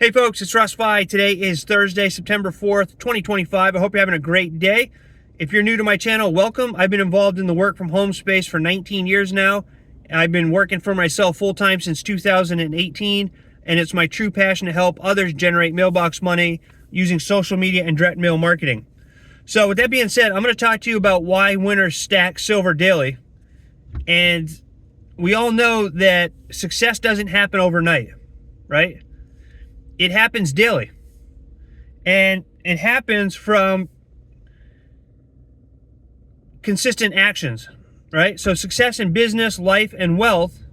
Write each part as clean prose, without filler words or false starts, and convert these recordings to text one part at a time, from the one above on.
Hey folks, it's Russ. Today is Thursday, September 4th, 2025. I hope you're having a great day. If you're new to my channel, welcome. I've been involved in the work from home space for 19 years now. I've been working for myself full-time since 2018, and it's my true passion to help others generate mailbox money using social media and direct mail marketing. So with that being said, I'm going to talk to you about why winners stack silver daily. And we all know that success doesn't happen overnight, right? It happens daily, and it happens from consistent actions, right? So success in business, life, and wealth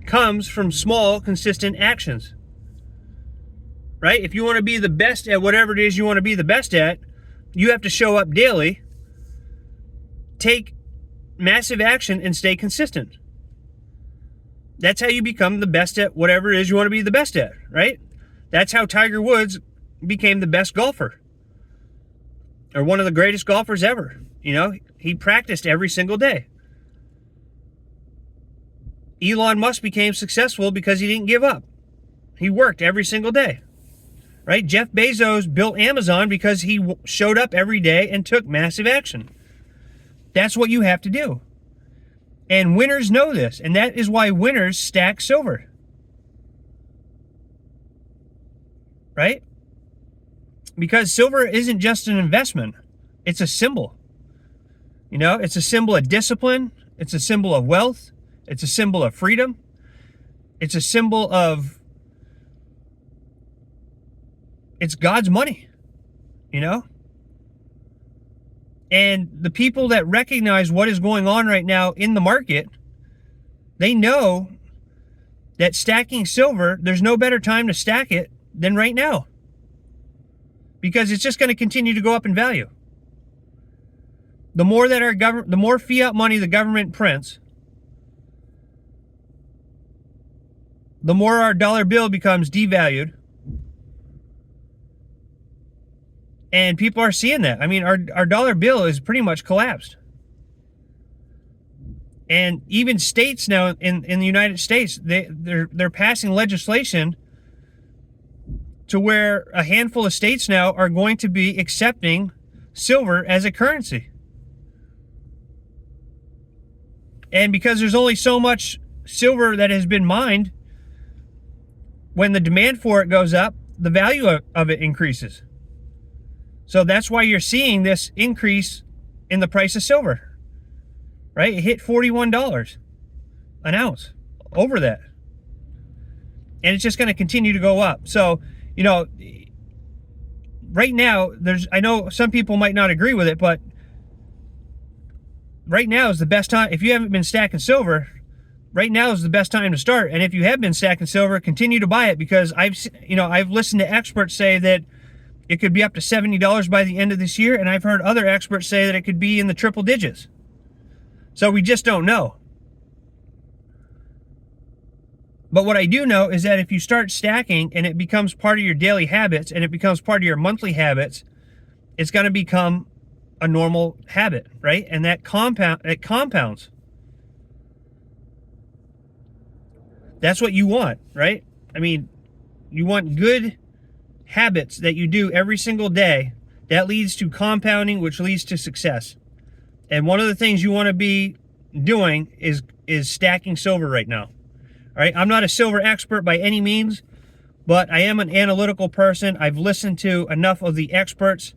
comes from small, consistent actions, right? If you want to be the best at whatever it is you want to be the best at, you have to show up daily, take massive action, and stay consistent. That's how you become the best at whatever it is you want to be the best at, right? That's how Tiger Woods became the best golfer, or one of the greatest golfers ever. You know, he practiced every single day. Elon Musk became successful because he didn't give up. He worked every single day, right? Jeff Bezos built Amazon because he showed up every day and took massive action. That's what you have to do. And winners know this, and that is why winners stack silver. Right? Because silver isn't just an investment. It's a symbol. You know, it's a symbol of discipline. It's a symbol of wealth. It's a symbol of freedom. It's a symbol of, it's God's money, you know? And the people that recognize what is going on right now in the market, they know that stacking silver, there's no better time to stack it than right now, because it's just going to continue to go up in value. The more that the more fiat money the government prints, the more our dollar bill becomes devalued. And people are seeing that. I mean, our dollar bill is pretty much collapsed. And even states now in the United States, they're passing legislation to where a handful of states now are going to be accepting silver as a currency. And because there's only so much silver that has been mined, when the demand for it goes up, the value of it increases. So that's why you're seeing this increase in the price of silver, right? It hit $41 an ounce, over that. And it's just going to continue to go up. So, you know, right now, I know some people might not agree with it, but right now is the best time. If you haven't been stacking silver, right now is the best time to start. And if you have been stacking silver, continue to buy it, because I've listened to experts say that it could be up to $70 by the end of this year, and I've heard other experts say that it could be in the triple digits. So we just don't know. But what I do know is that if you start stacking and it becomes part of your daily habits and it becomes part of your monthly habits, it's going to become a normal habit, right? And it compounds. That's what you want, right? I mean, you want good habits that you do every single day. That leads to compounding, which leads to success. And one of the things you want to be doing is stacking silver right now. All right, I'm not a silver expert by any means, but I am an analytical person. I've listened to enough of the experts,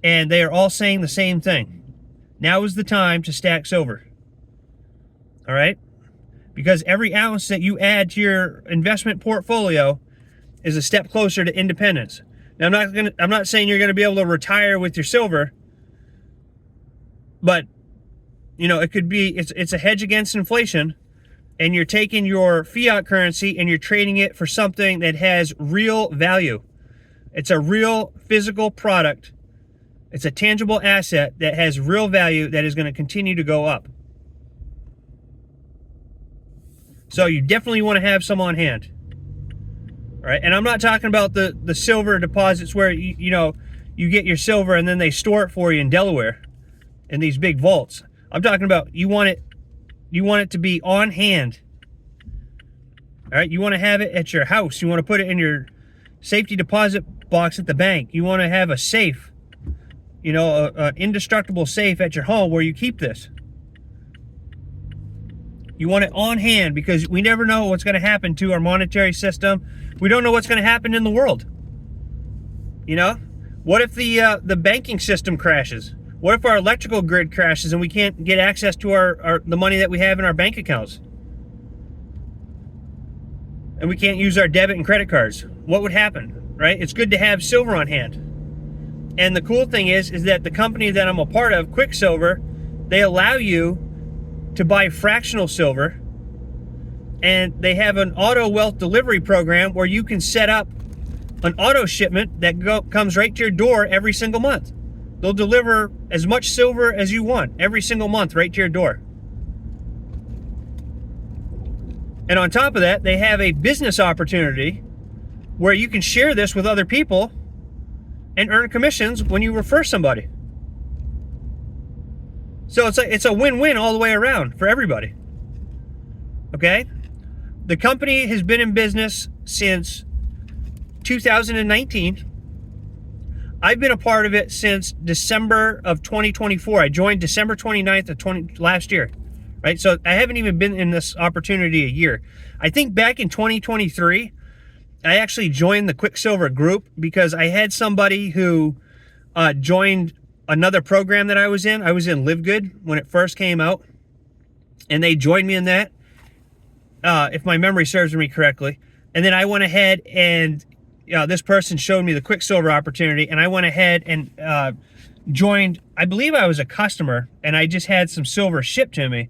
and they are all saying the same thing. Now is the time to stack silver. All right? Because every ounce that you add to your investment portfolio is a step closer to independence. Now, I'm not saying you're going to be able to retire with your silver, but you know, it could be, it's a hedge against inflation. And you're taking your fiat currency and you're trading it for something that has real value. It's a real physical product. It's a tangible asset that has real value that is going to continue to go up. So you definitely want to have some on hand. All right, and I'm not talking about the silver deposits where you get your silver and then they store it for you in Delaware in these big vaults. I'm talking about you want it to be on hand. All right, you want to have it at your house. You want to put it in your safety deposit box at the bank. You want to have a safe, you know, an indestructible safe at your home where you keep this. You want it on hand because we never know what's going to happen to our monetary system. We don't know what's going to happen in the world. You know, what if the banking system crashes? What if our electrical grid crashes and we can't get access to the money that we have in our bank accounts? And we can't use our debit and credit cards. What would happen, right? It's good to have silver on hand. And the cool thing is that the company that I'm a part of, QuickSilver, they allow you to buy fractional silver, and they have an auto wealth delivery program where you can set up an auto shipment that comes right to your door every single month. They'll deliver as much silver as you want every single month right to your door. And on top of that, they have a business opportunity where you can share this with other people and earn commissions when you refer somebody. So it's a win-win all the way around for everybody. Okay? The company has been in business since 2019. I've been a part of it since December of 2024. I joined December 29th of last year. Right? So I haven't even been in this opportunity a year. I think back in 2023, I actually joined the QuickSilver group because I had somebody who joined another program that I was in. I was in Live Good when it first came out, and they joined me in that, if my memory serves me correctly. And then I went ahead and this person showed me the QuickSilver opportunity, and I went ahead and joined. I believe I was a customer, and I just had some silver shipped to me.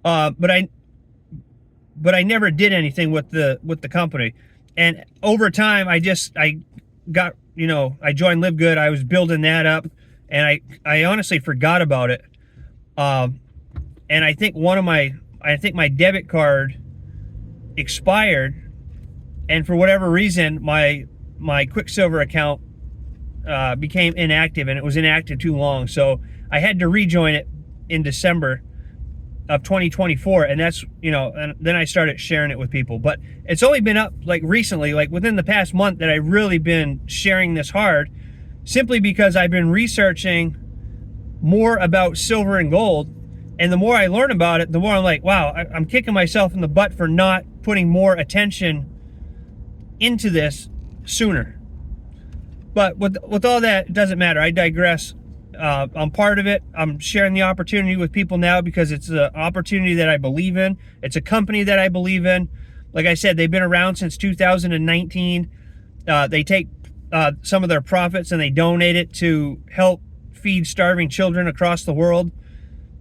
But I never did anything with the company. And over time, I got, you know, I joined Live Good. I was building that up, and I honestly forgot about it. And I think my debit card expired, and for whatever reason, my QuickSilver account became inactive, and it was inactive too long. So I had to rejoin it in December of 2024, and that's, you know, and then I started sharing it with people. But it's only been up like recently, like within the past month, that I've really been sharing this hard, simply because I've been researching more about silver and gold. And the more I learn about it, the more I'm like, wow, I'm kicking myself in the butt for not putting more attention into this sooner. But with all that, it doesn't matter. I digress. I'm part of it. I'm sharing the opportunity with people now because it's an opportunity that I believe in. It's a company that I believe in. Like I said, they've been around since 2019. They take some of their profits and they donate it to help feed starving children across the world.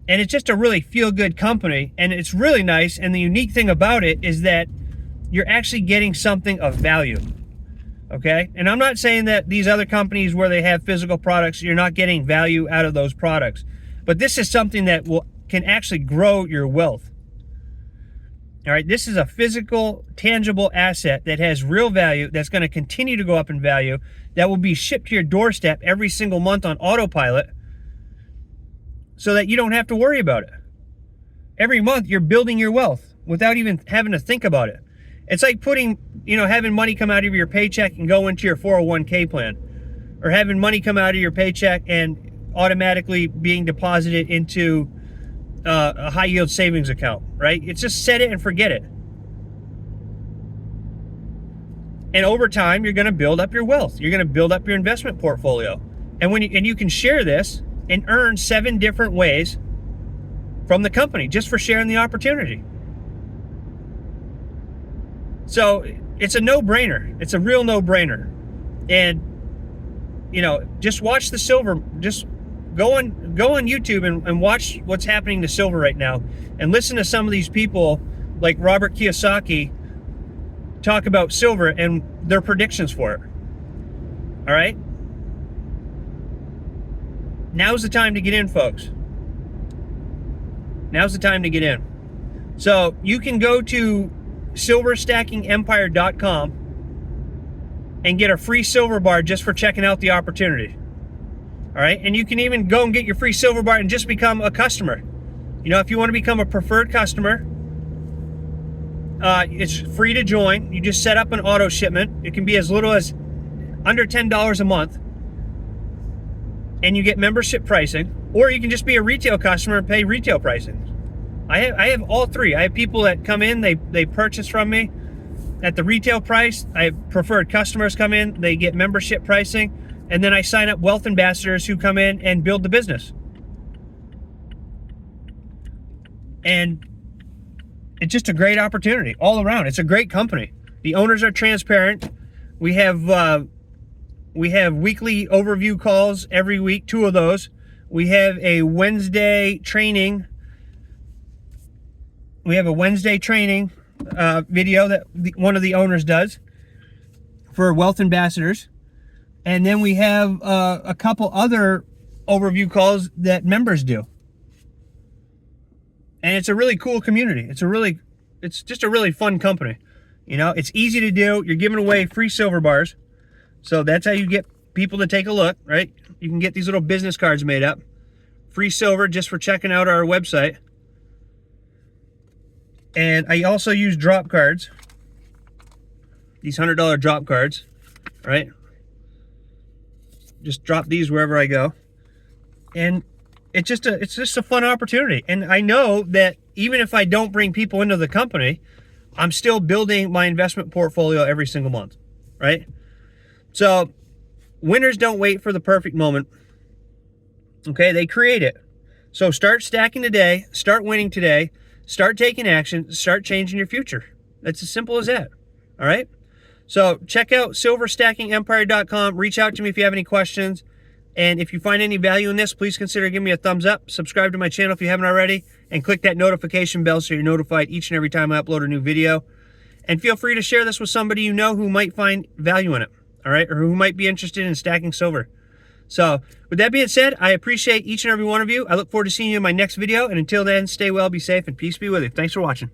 And it's just a really feel-good company, and it's really nice. And the unique thing about it is that you're actually getting something of value. Okay? And I'm not saying that these other companies where they have physical products, you're not getting value out of those products. But this is something that can actually grow your wealth. All right? This is a physical, tangible asset that has real value, that's going to continue to go up in value, that will be shipped to your doorstep every single month on autopilot so that you don't have to worry about it. Every month, you're building your wealth without even having to think about it. It's like having money come out of your paycheck and go into your 401k plan, or having money come out of your paycheck and automatically being deposited into a high yield savings account, right? It's just set it and forget it. And over time, you're going to build up your wealth. You're going to build up your investment portfolio. And you can share this and earn 7 different ways from the company just for sharing the opportunity. So it's a no-brainer. It's a real no-brainer. And, just watch the silver. Just go on YouTube and watch what's happening to silver right now. And listen to some of these people like Robert Kiyosaki talk about silver and their predictions for it. All right? Now's the time to get in, folks. Now's the time to get in. So you can go to silverstackingempire.com and get a free silver bar just for checking out the opportunity. All right? And you can even go and get your free silver bar and just become a customer. If you want to become a preferred customer, It's free to join. You just set up an auto shipment. It can be as little as under $10 a month, and you get membership pricing, or you can just be a retail customer and pay retail pricing. I have all three. I have people that come in, they purchase from me at the retail price. I have preferred customers come in, they get membership pricing, and then I sign up wealth ambassadors who come in and build the business. And it's just a great opportunity all around. It's a great company. The owners are transparent. We have weekly overview calls every week, 2 of those. We have a Wednesday training. We have a Wednesday training video that one of the owners does for wealth ambassadors. And then we have a couple other overview calls that members do. And it's a really cool community. It's just a really fun company. You know, it's easy to do. You're giving away free silver bars. So that's how you get people to take a look, right? You can get these little business cards made up. Free silver just for checking out our website. And I also use drop cards. These $100 drop cards, right? Just drop these wherever I go. And it's just a fun opportunity. And I know that even if I don't bring people into the company, I'm still building my investment portfolio every single month, right? So winners don't wait for the perfect moment. Okay, they create it. So start stacking today, start winning today, start taking action, start changing your future. That's as simple as that. All right? So check out silverstackingempire.com. Reach out to me if you have any questions. And if you find any value in this, please consider giving me a thumbs up. Subscribe to my channel if you haven't already. And click that notification bell so you're notified each and every time I upload a new video. And feel free to share this with somebody you know who might find value in it. All right? Or who might be interested in stacking silver. So with that being said, I appreciate each and every one of you. I look forward to seeing you in my next video. And until then, stay well, be safe, and peace be with you. Thanks for watching.